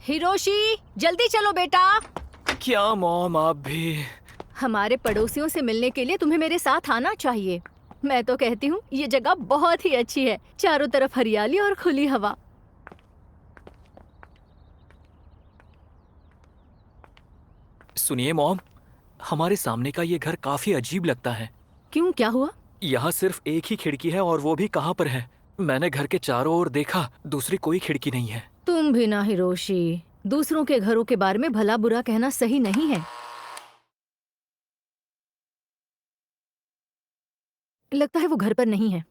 Hiroshi, जल्दी चलो बेटा। क्या मॉम, आप भी? हमारे पड़ोसियों से मिलने के लिए तुम्हें मेरे साथ आना चाहिए। मैं तो कहती हूँ ये जगह बहुत ही अच्छी है, चारों तरफ हरियाली और खुली हवा। सुनिए मॉम, हमारे सामने का ये घर काफी अजीब लगता है। क्यों, क्या हुआ? यहाँ सिर्फ एक ही खिड़की है और वो भी कहाँ पर है। मैंने घर के चारों ओर देखा, दूसरी कोई खिड़की नहीं है। तुम भी ना हिरोशी, दूसरों के घरों के बारे में भला बुरा कहना सही नहीं है। लगता है वो घर पर नहीं है।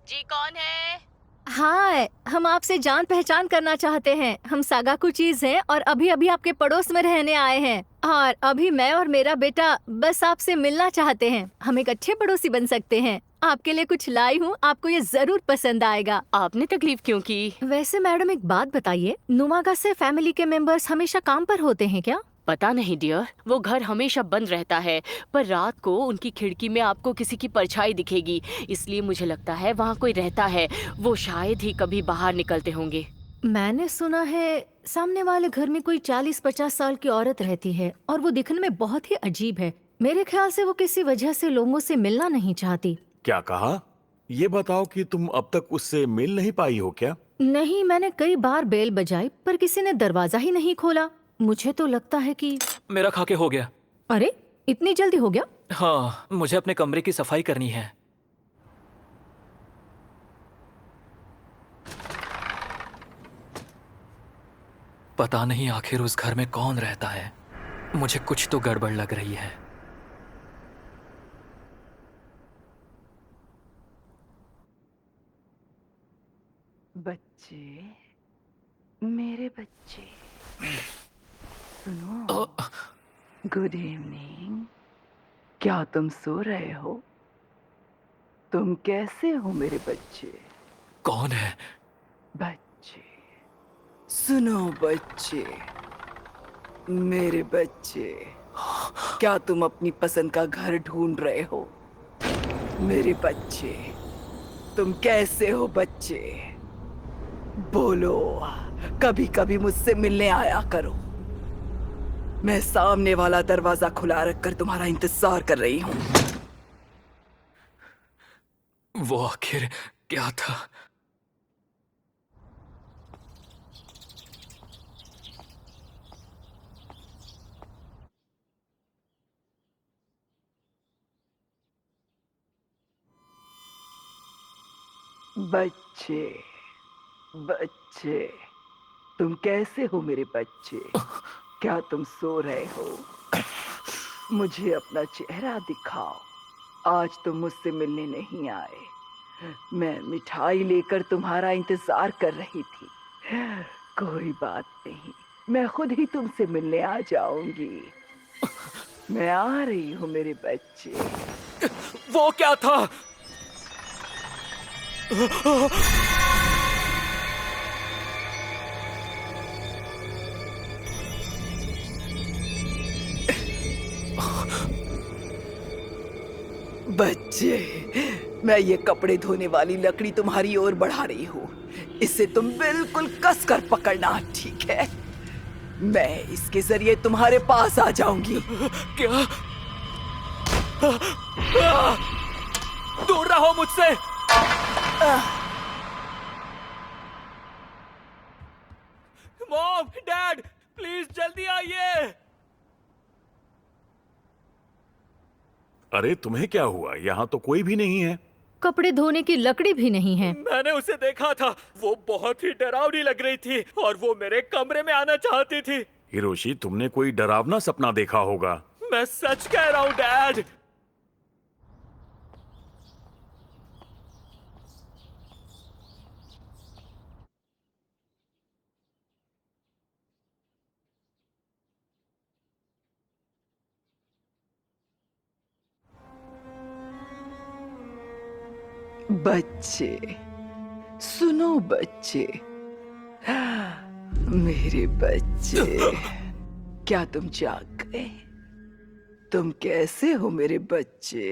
जी कौन है? हाँ, हम आपसे जान पहचान करना चाहते हैं। हम सागाकुचीज हैं और अभी अभी आपके पड़ोस में रहने आए हैं। और अभी मैं और मेरा बेटा बस आपसे मिलना चाहते हैं। हम एक अच्छे पड़ोसी बन सकते हैं। आपके लिए कुछ लाई हूँ, आपको ये जरूर पसंद आएगा। आपने तकलीफ क्यों की? वैसे मैडम एक बात बताइए, नुमागा से फैमिली के मेंबर्स हमेशा काम पर होते हैं क्या? पता नहीं डियर, वो घर हमेशा बंद रहता है, पर रात को उनकी खिड़की में आपको किसी की परछाई दिखेगी, इसलिए मुझे लगता है वहाँ कोई रहता है। वो शायद ही कभी बाहर निकलते होंगे। मैंने सुना है सामने वाले घर में कोई 40-50 साल की औरत रहती है और वो दिखने में बहुत ही अजीब है। मेरे ख्याल से वो किसी वजह से लोगों से मिलना नहीं चाहती। क्या कहा? ये बताओ कि तुम अब तक उससे मिल नहीं पाई हो क्या? नहीं, मैंने कई बार बेल बजाई पर किसी ने दरवाजा ही नहीं खोला। मुझे तो लगता है कि मेरा खाके हो गया। अरे, इतनी जल्दी हो गया? हाँ, मुझे अपने कमरे की सफाई करनी है। पता नहीं आखिर उस घर में कौन रहता है। मुझे कुछ तो गड़बड़ लग रही है। बच्चे, मेरे बच्चे, सुनो। Good evening. क्या तुम सो रहे हो? तुम कैसे हो मेरे बच्चे? कौन है? बच्चे, सुनो बच्चे, मेरे बच्चे, क्या तुम अपनी पसंद का घर ढूंढ रहे हो? मेरे बच्चे, तुम कैसे हो बच्चे? बोलो, कभी कभी मुझसे मिलने आया करो। मैं सामने वाला दरवाजा खुला रखकर तुम्हारा इंतजार कर रही हूँ। वो आखिर क्या था? बच्चे, बच्चे, तुम कैसे हो मेरे बच्चे? क्या तुम सो रहे हो? मुझे अपना चेहरा दिखाओ। आज तुम मुझसे मिलने नहीं आए। मैं मिठाई लेकर तुम्हारा इंतजार कर रही थी। कोई बात नहीं, मैं खुद ही तुमसे मिलने आ जाऊंगी। मैं आ रही हूँ मेरे बच्चे। वो क्या था? बच्चे, मैं ये कपड़े धोने वाली लकड़ी तुम्हारी ओर बढ़ा रही हूँ। इसे तुम बिल्कुल कस कर पकड़ना, ठीक है? मैं इसके जरिए तुम्हारे पास आ जाऊंगी। क्या? दूर रहो मुझसे। मॉम, डैड, प्लीज जल्दी आइए। अरे तुम्हें क्या हुआ? यहाँ तो कोई भी नहीं है। कपड़े धोने की लकड़ी भी नहीं है। मैंने उसे देखा था, वो बहुत ही डरावनी लग रही थी और वो मेरे कमरे में आना चाहती थी। हिरोशी, तुमने कोई डरावना सपना देखा होगा। मैं सच कह रहा हूँ डैड। बच्चे, सुनो बच्चे, मेरे बच्चे, क्या तुम जाग गए? तुम कैसे हो मेरे बच्चे?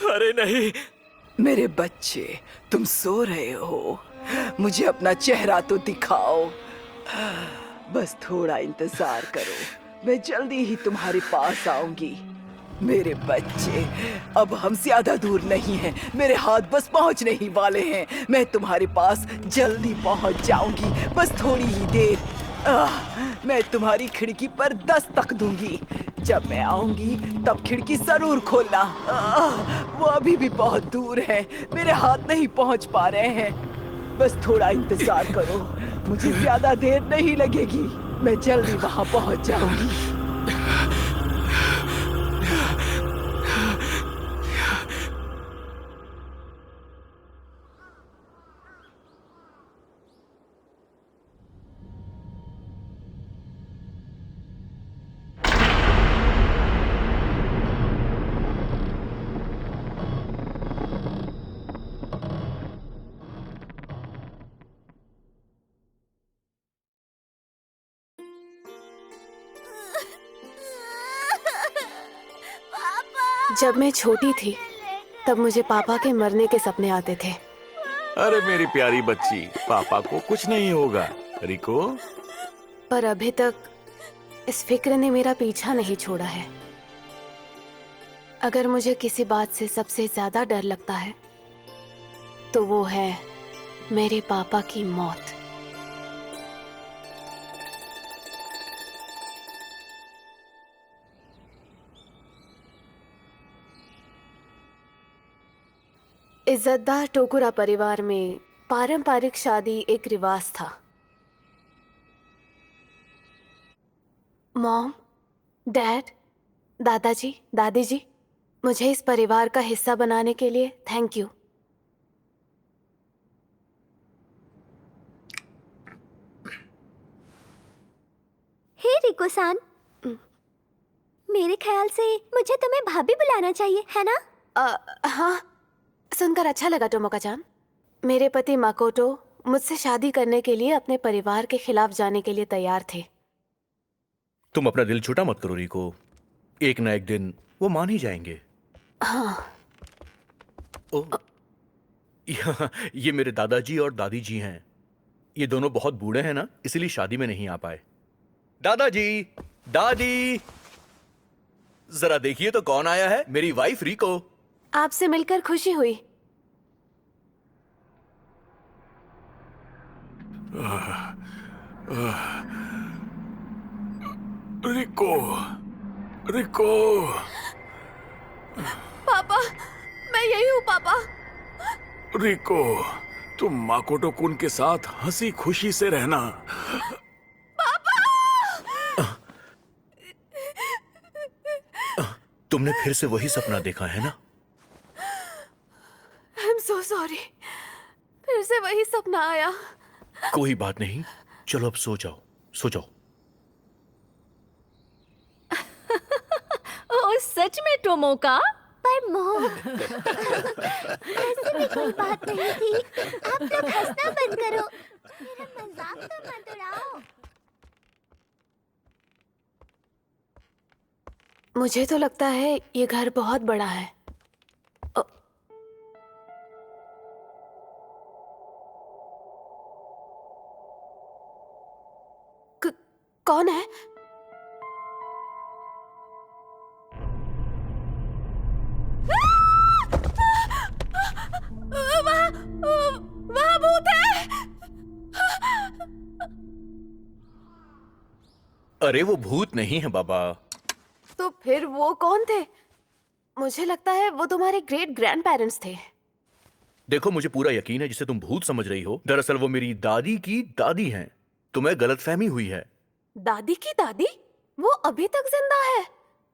अरे नहीं, मेरे बच्चे, तुम सो रहे हो? मुझे अपना चेहरा तो दिखाओ। बस थोड़ा इंतजार करो, मैं जल्दी ही तुम्हारे पास आऊंगी। मेरे बच्चे, अब हम ज्यादा दूर नहीं हैं, मेरे हाथ बस पहुंचने ही वाले हैं। मैं तुम्हारे पास जल्दी पहुंच जाऊंगी, बस थोड़ी ही देर। मैं तुम्हारी खिड़की पर दस्तक दूंगी। जब मैं आऊंगी तब खिड़की जरूर खोलना। वो अभी भी बहुत दूर है, मेरे हाथ नहीं पहुंच पा रहे हैं। बस थोड़ा इंतजार करो, मुझे ज्यादा देर नहीं लगेगी, मैं जल्दी वहां पहुंच जाऊंगी। जब मैं छोटी थी तब मुझे पापा के मरने के सपने आते थे। अरे मेरी प्यारी बच्ची, पापा को कुछ नहीं होगा। रिको, पर अभी तक इस फिक्र ने मेरा पीछा नहीं छोड़ा है। अगर मुझे किसी बात से सबसे ज्यादा डर लगता है तो वो है मेरे पापा की मौत। इज्जतदार टोकुरा परिवार में पारंपरिक शादी एक रिवाज था। मॉम, डैड, दादाजी, दादी जी, मुझे इस परिवार का हिस्सा बनाने के लिए थैंक यू। हे रिको-सान, मेरे ख्याल से मुझे तुम्हें भाभी बुलाना चाहिए, है ना? हाँ, सुनकर अच्छा लगा टोमोका-चान। मेरे पति माकोटो मुझसे शादी करने के लिए अपने परिवार के खिलाफ जाने के लिए तैयार थे। तुम अपना दिल छोटा मत करो रिको, एक ना एक दिन वो मान ही जाएंगे। हाँ। ओ, ये मेरे दादाजी और दादी जी हैं। ये दोनों बहुत बूढ़े हैं ना, इसलिए शादी में नहीं आ पाए। दादाजी, दादी, जरा देखिए तो कौन आया है। मेरी वाइफ रिको। आपसे मिलकर खुशी हुई। रिको, रिको। पापा, मैं यही हूँ पापा। रिको, तुम माकोटो कुन के साथ हंसी खुशी से रहना। तुमने फिर से वही सपना देखा है ना? आई एम सो सॉरी, फिर से वही सपना आया। कोई बात नहीं, चलो अब सो जाओ, सो जाओ। ओह सच में टोमोका? पर मॉम, ऐसे भी कोई बात नहीं थी। आप लोग हंसना बंद करो, मेरा मजाक तो मत उड़ाओ। मुझे तो लगता है ये घर बहुत बड़ा है। कौन है? वहाँ भूत है। अरे वो भूत नहीं है बाबा। तो फिर वो कौन थे? मुझे लगता है वो तुम्हारे ग्रेट ग्रैंड पेरेंट्स थे। देखो, मुझे पूरा यकीन है जिसे तुम भूत समझ रही हो, दरअसल वो मेरी दादी की दादी हैं। तुम्हें गलतफहमी हुई है। दादी की दादी? वो अभी तक जिंदा है?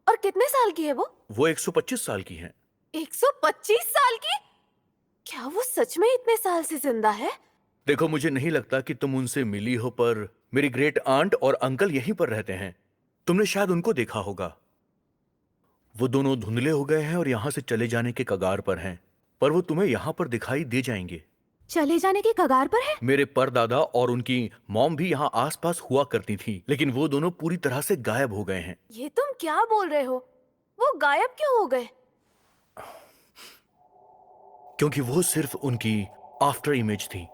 और कितने साल की है वो? वो 125 साल की हैं। 125 साल की? क्या वो सच में इतने साल से जिंदा है? देखो, मुझे नहीं लगता कि तुम उनसे मिली हो, पर मेरी ग्रेट आंट और अंकल यहीं पर रहते हैं। तुमने शायद उनको देखा होगा। वो दोनों धुंधले हो गए हैं और यहाँ से चले जाने के कगार पर हैं, पर वो तुम्हें यहाँ पर दिखाई दे जाएंगे। चले जाने की कगार पर है? मेरे परदादा और उनकी मॉम भी यहाँ आसपास हुआ करती थी, लेकिन वो दोनों पूरी तरह से गायब हो गए हैं। ये तुम क्या बोल रहे हो? वो गायब क्यों हो गए? क्योंकि वो सिर्फ उनकी आफ्टर इमेज थी।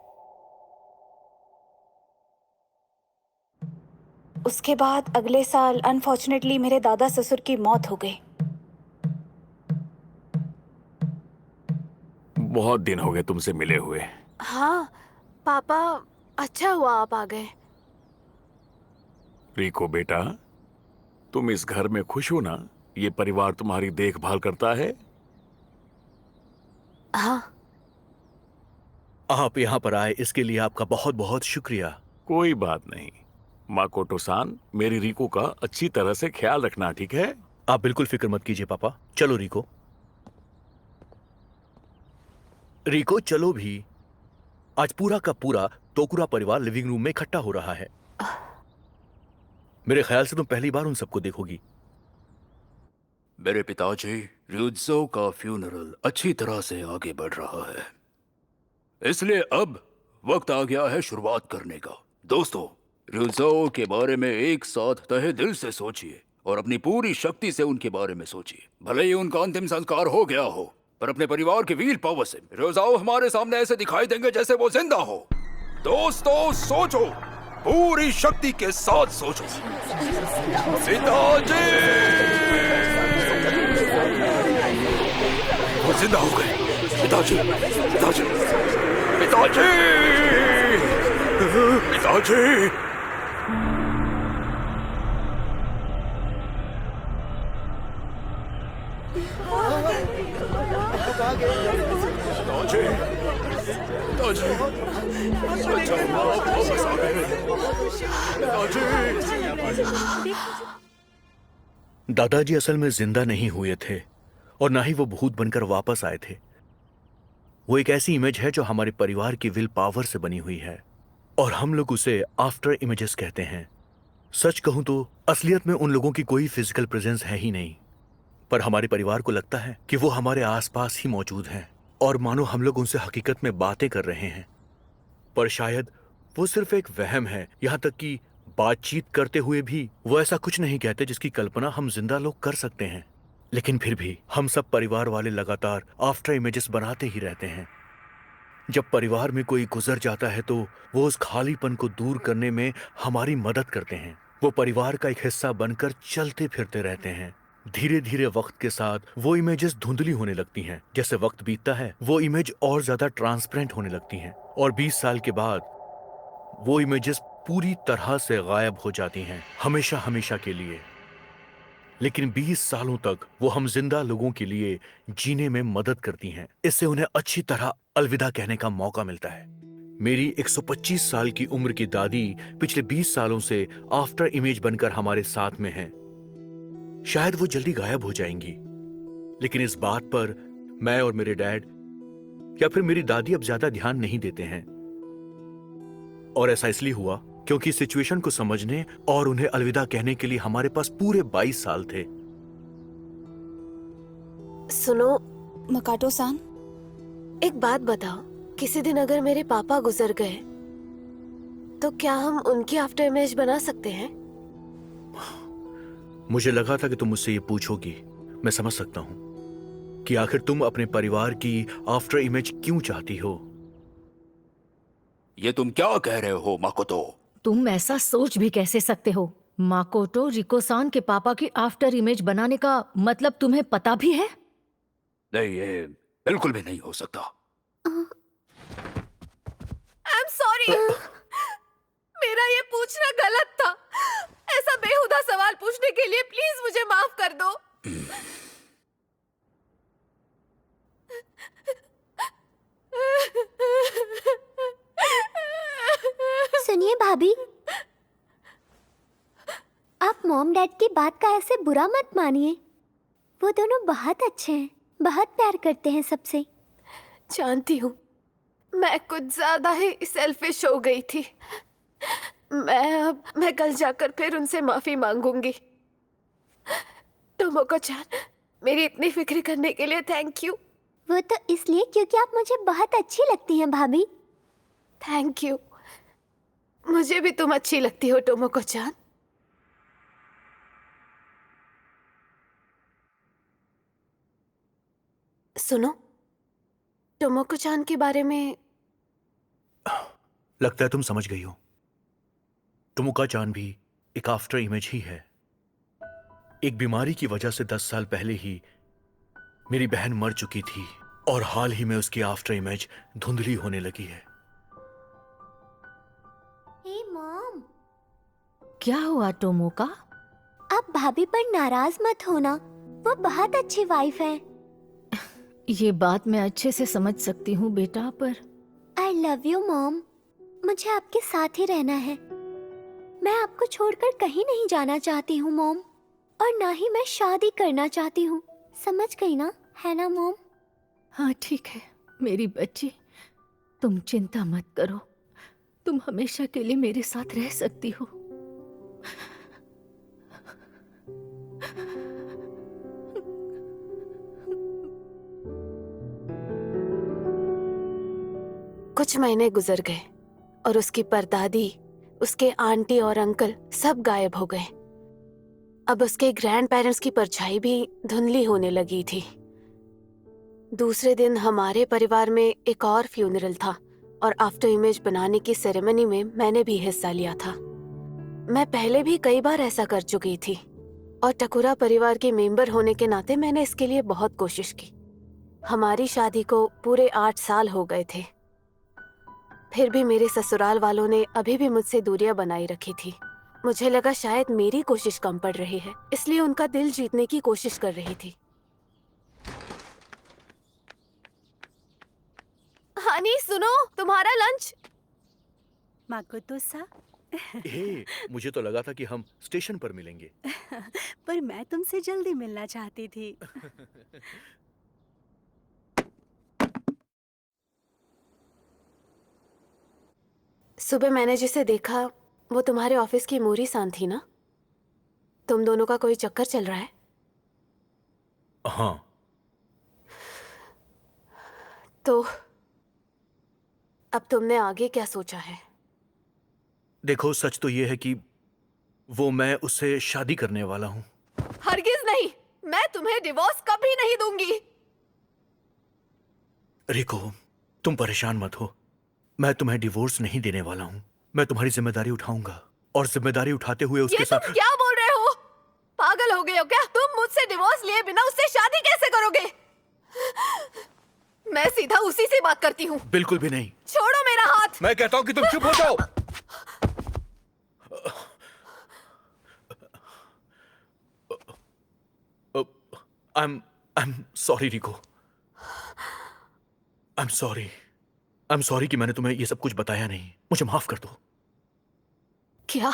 उसके बाद अगले साल अनफॉर्चुनेटली मेरे दादा ससुर की मौत हो गई। बहुत दिन हो गए तुमसे मिले हुए। हाँ पापा, अच्छा हुआ आप आ गए। रिको बेटा, तुम इस घर में खुश हो ना? ये परिवार तुम्हारी देखभाल करता है? हाँ। आप यहाँ पर आए इसके लिए आपका बहुत बहुत शुक्रिया। कोई बात नहीं माकोटो-सान, मेरी रिको का अच्छी तरह से ख्याल रखना, ठीक है? आप बिल्कुल फिक्र मत कीजिए पापा। चलो रिको। रिको चलो भी। आज पूरा का पूरा तोकुरा परिवार लिविंग रूम में इकट्ठा हो रहा है। मेरे ख्याल से तुम पहली बार उन सबको देखोगी। मेरे पिताजी ryuzo का फ्यूनरल अच्छी तरह से आगे बढ़ रहा है, इसलिए अब वक्त आ गया है शुरुआत करने का। दोस्तों, ryuzo के बारे में एक साथ तहे दिल से सोचिए और अपनी पूरी शक्ति से उनके बारे में सोचिए। भले ही उनका अंतिम संस्कार हो गया हो, पर अपने परिवार की विल पावर से ryuzo हमारे सामने ऐसे दिखाई देंगे जैसे वो जिंदा हो। दोस्तों सोचो, पूरी शक्ति के साथ सोचो। पिताजी वो जिंदा हो गए। पिताजी, पिताजी, पिताजी, पिताजी। दादाजी असल में जिंदा नहीं हुए थे और ना ही वो भूत बनकर वापस आए थे। वो एक ऐसी इमेज है जो हमारे परिवार की विल पावर से बनी हुई है और हम लोग उसे आफ्टर इमेजेस कहते हैं। सच कहूं तो असलियत में उन लोगों की कोई फिजिकल प्रेजेंस है ही नहीं, पर हमारे परिवार को लगता है कि वो हमारे आसपास ही मौजूद हैं और मानो हम लोग उनसे हकीकत में बातें कर रहे हैं। पर शायद वो सिर्फ एक वहम है। यहां तक कि बातचीत करते हुए भी वो ऐसा कुछ नहीं कहते जिसकी कल्पना हम जिंदा लोग कर सकते हैं। लेकिन फिर भी हम सब परिवार वाले लगातार आफ्टर इमेजेस बनाते ही रहते हैं। जब परिवार में कोई गुजर जाता है तो वो उस खालीपन को दूर करने में हमारी मदद करते हैं। वो परिवार का एक हिस्सा बनकर चलते फिरते रहते हैं। धीरे धीरे वक्त के साथ वो इमेजेस धुंधली होने लगती हैं। जैसे वक्त बीतता है वो इमेज और ज्यादा ट्रांसपेरेंट होने लगती हैं और 20 साल के बाद वो इमेजेस पूरी तरह से गायब हो जाती हैं, हमेशा हमेशा के लिए। लेकिन 20 सालों तक वो हम जिंदा लोगों के लिए जीने में मदद करती हैं। इससे उन्हें अच्छी तरह अलविदा कहने का मौका मिलता है। मेरी 125 साल की उम्र की दादी पिछले 20 सालों से आफ्टर इमेज बनकर हमारे साथ में हैं। शायद वो जल्दी गायब हो जाएंगी, लेकिन इस बात पर मैं और मेरे डैड या फिर मेरी दादी अब ज्यादा ध्यान नहीं देते हैं। और ऐसा इसलिए हुआ क्योंकि सिचुएशन को समझने और उन्हें अलविदा कहने के लिए हमारे पास पूरे 22 साल थे। सुनो मकाटो-सान, एक बात बताओ, किसी दिन अगर मेरे पापा गुजर गए तो क्या हम उनकी आफ्टर इमेज बना सकते हैं? मुझे लगा था कि तुम मुझसे ये पूछोगी। मैं समझ सकता हूं कि आखिर तुम अपने परिवार की आफ्टर इमेज क्यों चाहती हो। ये तुम क्या कह रहे हो माकोतो? तुम ऐसा सोच भी कैसे सकते हो? माकोटो रिको-सान के पापा की आफ्टर इमेज बनाने का मतलब तुम्हें पता भी है? नहीं, ये बिल्कुल भी नहीं हो सकता। I'm sorry. मेरा ये पूछना गलत था। ऐसा बेहुदा सवाल पूछने के लिए प्लीज मुझे माफ कर दो। सुनिए भाभी, आप मॉम डैड की बात का ऐसे बुरा मत मानिए। वो दोनों बहुत अच्छे हैं, बहुत प्यार करते हैं सबसे। जानती हूँ, मैं कुछ ज्यादा ही सेल्फिश हो गई थी। मैं कल जाकर फिर उनसे माफी मांगूंगी। टोमोको-चान, मेरी इतनी फिक्र करने के लिए थैंक यू। वो तो इसलिए क्योंकि आप मुझे बहुत अच्छी लगती हैं भाभी। Thank you. मुझे भी तुम अच्छी लगती हो टोमोको-चान। सुनो, टोमोको-चान के बारे में लगता है तुम समझ गई हो। टोमोका-चान भी एक आफ्टर इमेज ही है। एक बीमारी की वजह से 10 साल पहले ही मेरी बहन मर चुकी थी और हाल ही में उसकी आफ्टर इमेज धुंधली होने लगी है। हे मॉम, क्या हुआ टोमोका? आप भाभी पर नाराज मत होना, वो बहुत अच्छी वाइफ है। ये बात मैं अच्छे से समझ सकती हूँ बेटा, पर आई लव यू मॉम। मुझे आपके साथ ही रहना है। मैं आपको छोड़कर कहीं नहीं जाना चाहती हूँ मॉम, और ना ही मैं शादी करना चाहती हूँ। समझ गई ना, है ना मॉम? हाँ ठीक है मेरी बच्ची, तुम चिंता मत करो, तुम हमेशा के लिए मेरे साथ रह सकती हो। कुछ महीने गुजर गए और उसकी परदादी, उसके आंटी और अंकल सब गायब हो गए। अब उसके ग्रैंड पेरेंट्स की परछाई भी धुंधली होने लगी थी। दूसरे दिन हमारे परिवार में एक और फ्यूनरल था और आफ्टर इमेज बनाने की सेरेमनी में मैंने भी हिस्सा लिया था। मैं पहले भी कई बार ऐसा कर चुकी थी और टकुरा परिवार के मेंबर होने के नाते मैंने इसके लिए बहुत कोशिश की। हमारी शादी को पूरे 8 साल हो गए थे, फिर भी मेरे ससुराल वालों ने अभी भी मुझसे दूरियां बनाई रखी थी। मुझे लगा शायद मेरी कोशिश कम पड़ रही है, इसलिए उनका दिल जीतने की कोशिश कर रही थी। हनी सुनो, तुम्हारा लंच। माकोतो-सा, हे, मुझे तो लगा था कि हम स्टेशन पर मिलेंगे। पर मैं तुमसे जल्दी मिलना चाहती थी। सुबह मैंने जिसे देखा वो तुम्हारे ऑफिस की मोरी-सान थी ना? तुम दोनों का कोई चक्कर चल रहा है? हाँ। तो अब तुमने आगे क्या सोचा है? देखो, सच तो ये है कि मैं उससे शादी करने वाला हूँ। हरगिज नहीं, मैं तुम्हें डिवोर्स कभी नहीं दूंगी। रिको, तुम परेशान मत हो, मैं तुम्हें डिवोर्स नहीं देने वाला हूँ। मैं तुम्हारी जिम्मेदारी उठाऊंगा और जिम्मेदारी उठाते हुए उसके साथ। तुम क्या बोल रहे हो? पागल हो गए हो क्या? तुम मुझसे डिवोर्स लिए बिना उससे शादी कैसे करोगे? मैं सीधा उसी से बात करती हूँ। बिल्कुल भी नहीं। छोड़ो मेरा हाथ। मैं कहता हूँ कि तुम चुप हो जाओ। I'm sorry RIICO. I'm sorry कि मैंने तुम्हें ये सब कुछ बताया नहीं। मुझे माफ कर दो। क्या?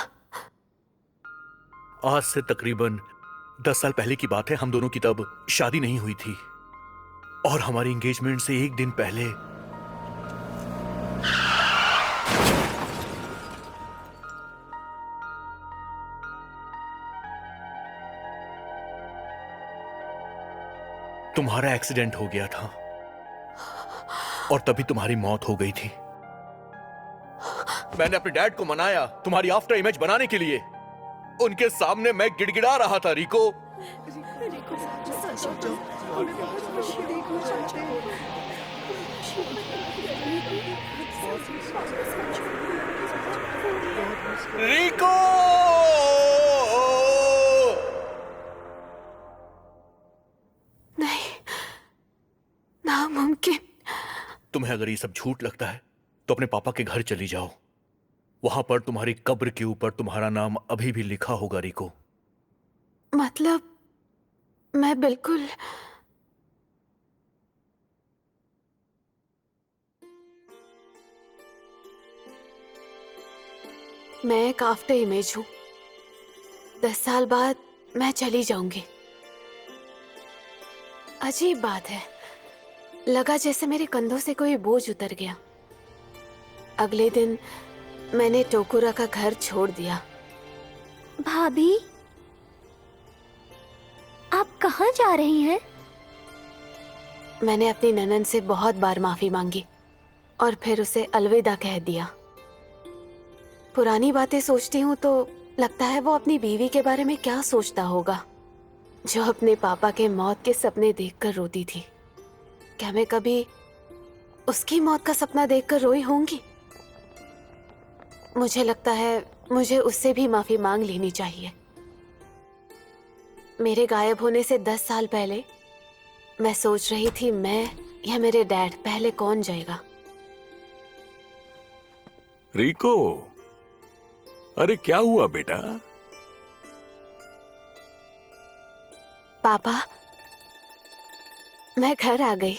आज से तकरीबन 10 साल पहले की बात है। हम दोनों की तब शादी नहीं हुई थी और हमारी एंगेजमेंट से एक दिन पहले तुम्हारा एक्सीडेंट हो गया था और तभी तुम्हारी मौत हो गई थी। मैंने अपने डैड को मनाया तुम्हारी आफ्टर इमेज बनाने के लिए। उनके सामने मैं गिड़गिड़ा रहा था रिको। रिको! नहीं, नामुमकिन। तुम्हें अगर ये सब झूठ लगता है तो अपने पापा के घर चली जाओ। वहां पर तुम्हारी कब्र के ऊपर तुम्हारा नाम अभी भी लिखा होगा रिको। मतलब मैं बिल्कुल मैं एक आफ्टर इमेज हूं। 10 साल बाद मैं चली जाऊंगी। अजीब बात है, लगा जैसे मेरे कंधों से कोई बोझ उतर गया। अगले दिन मैंने टोकुरा का घर छोड़ दिया। भाभी, आप कहाँ जा रही हैं? मैंने अपनी ननद से बहुत बार माफी मांगी और फिर उसे अलविदा कह दिया। पुरानी बातें सोचती हूँ तो लगता है वो अपनी बीवी के बारे में क्या सोचता होगा, जो अपने पापा के मौत के सपने देखकर रोती थी। क्या मैं कभी उसकी मौत का सपना देखकर रोई होंगी। मुझे लगता है मुझे उससे भी माफी मांग लेनी चाहिए। मेरे गायब होने से 10 साल पहले मैं सोच रही थी मैं या मेरे डैड पहले कौन जाएगा। रिको, अरे क्या हुआ बेटा? पापा, मैं घर आ गई।